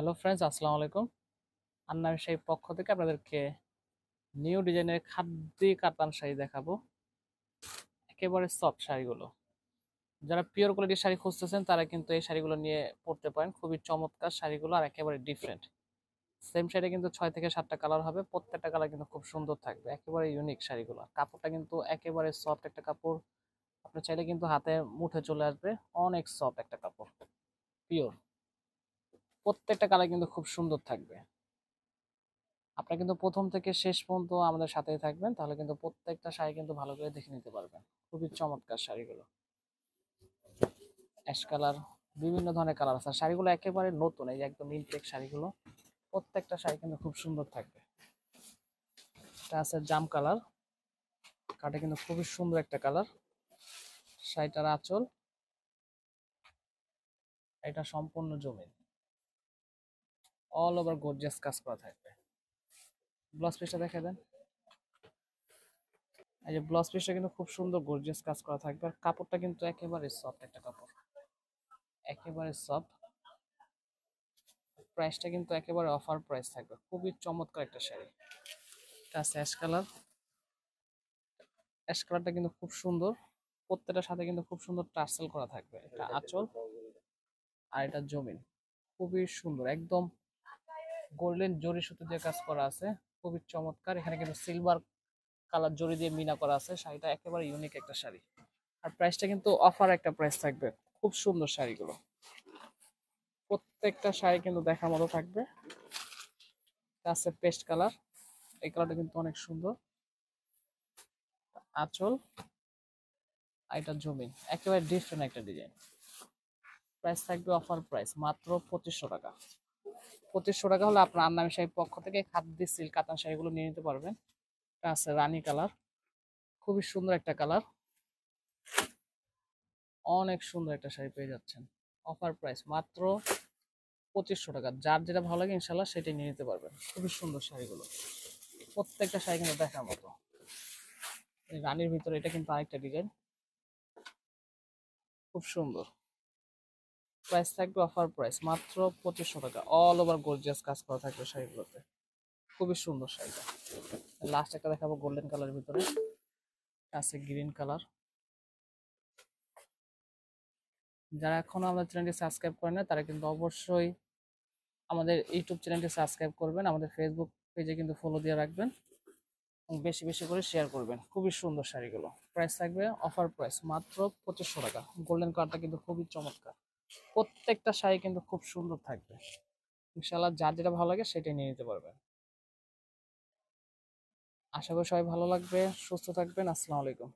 Hello friends, আসসালামু আলাইকুম। আন্নার সেই পক্ষ থেকে আপনাদেরকে নিউ ডিজাইনের খাদ্দি কাতান শাড়ি দেখাবো। একেবারে সফট শাড়িগুলো, যারা পিওর কোয়ালিটির শাড়ি খুঁজতেছেন তারা কিন্তু এই শাড়িগুলো নিয়ে পড়তে পারেন। খুবই চমৎকার শাড়িগুলো আর একেবারে ডিফারেন্ট। সেম শাড়ি কিন্তু 6 থেকে 7টা কালার হবে, প্রত্যেকটা কালার কিন্তু খুব সুন্দর থাকবে। একেবারে ইউনিক শাড়িগুলো, কাপড়টা কিন্তু একেবারে সফট একটা কাপড়। আপনি চাইলে কিন্তু হাতে মুঠে চলে আসবে। অনেক সফট একটা কাপড়, পিওর। প্রত্যেকটা কালার কিন্তু খুব সুন্দর থাকবে। আপনারা কিন্তু প্রথম থেকে শেষ পর্যন্ত আমাদের সাথেই থাকবেন, তাহলে কিন্তু প্রত্যেকটা শাড়ি কিন্তু ভালো করে দেখে নিতে পারবেন। খুবই চমৎকার শাড়িগুলো, অ্যাশ কালার, বিভিন্ন ধরনের কালার আছে। শাড়িগুলো একেবারে নতুন, এই যে একদম ইনটেক শাড়িগুলো। প্রত্যেকটা শাড়ি কিন্তু খুব সুন্দর থাকবে। এটা আছে জাম কালার, কাটে কিন্তু খুবই সুন্দর একটা কালার। শাড়িটার আঁচল, এটা সম্পূর্ণ জমিন, অল ওভার গর্জিয়াস কাজ করা থাকবে। ব্লাউজ পিসটা দেখে দেন। এই যে ব্লাউজ পিসটা কিন্তু খুব সুন্দর গর্জিয়াস কাজ করা থাকবে। আর কাপড়টা কিন্তু একেবারে সফট একটা কাপড়, একেবারে সফট। প্রাইসটা কিন্তু একেবারে অফার প্রাইস থাকবে। খুবই চমৎকার একটা শাড়ি। এটা আছে অ্যাশ কালার। অ্যাশ কালারটা কিন্তু খুব সুন্দর। প্রত্যেকটার সাথে কিন্তু খুব সুন্দর টার্সেল করা থাকবে। এটা আঁচল, আর এটা জমিন। খুবই সুন্দর, একদম গোল্ডেন জরি সুতো দিয়ে কাজ করা আছে। খুবই চমৎকার। এখানে কিন্তু সিলভার কালার জরি দিয়ে মিনা করা আছে। শাড়িটা একেবারে ইউনিক একটা শাড়ি। আর প্রাইসটা কিন্তু অফার একটা প্রাইস থাকবে। খুব সুন্দর শাড়িগুলো, প্রত্যেকটা শাড়ি কিন্তু দেখার মতো থাকবে। এটা আছে পেস্ট কালার, এই কালারটা কিন্তু অনেক সুন্দর। আঁচল, আর এটা জমিন, একেবারে ডিফারেন্ট একটা ডিজাইন। প্রাইস থাকবে অফার প্রাইস মাত্র 2500 টাকা। 2500 টাকা হলে আপনার আন্নামি শাড়ির পক্ষ থেকে খাদ্দি সিল্ক কাতান শাড়িগুলো নিয়ে নিতে পারবেন। এটা আছে রানী কালার, খুবই সুন্দর একটা কালার। অনেক সুন্দর একটা শাড়ি পেয়ে যাচ্ছেন। অফার প্রাইস মাত্র 2500 টাকা। যার যেটা ভালো লাগে ইনশাল্লাহ সেটাই নিয়ে নিতে পারবেন। খুবই সুন্দর শাড়িগুলো, প্রত্যেকটা শাড়ি কিন্তু দেখার মতো। এই রানীর ভিতরে এটা কিন্তু আরেকটা ডিজাইন, খুব সুন্দর। প্রাইস থাকবে অফার প্রাইস মাত্র 2500 টাকা। অল ওভার গর্জিয়াস কাজ করা থাকবে শাড়িগুলোতে। খুবই সুন্দর শাড়িটা। লাস্ট একটা দেখাবো গোল্ডেন কালারের ভিতরে, আছে গ্রিন কালার। যারা এখনো আমাদের চ্যানেলটি সাবস্ক্রাইব করেন না তারা কিন্তু অবশ্যই আমাদের ইউটিউব চ্যানেলটি সাবস্ক্রাইব করবেন। আমাদের ফেসবুক পেজে কিন্তু ফলো দিয়ে রাখবেন এবং বেশি বেশি করে শেয়ার করবেন। খুবই সুন্দর শাড়িগুলো। প্রাইস থাকবে অফার প্রাইস মাত্র 2500 টাকা। গোল্ডেন কালারটা কিন্তু খুবই চমৎকার। প্রত্যেকটা শাড়ি কিন্তু খুব সুন্দর থাকবে। ইনশাআল্লাহ যার যেটা ভালো লাগে সেটাই নিয়ে নিতে পারবেন। আশা করি সবাই ভালো লাগবে, সুস্থ থাকবেন। আসসালামু আলাইকুম।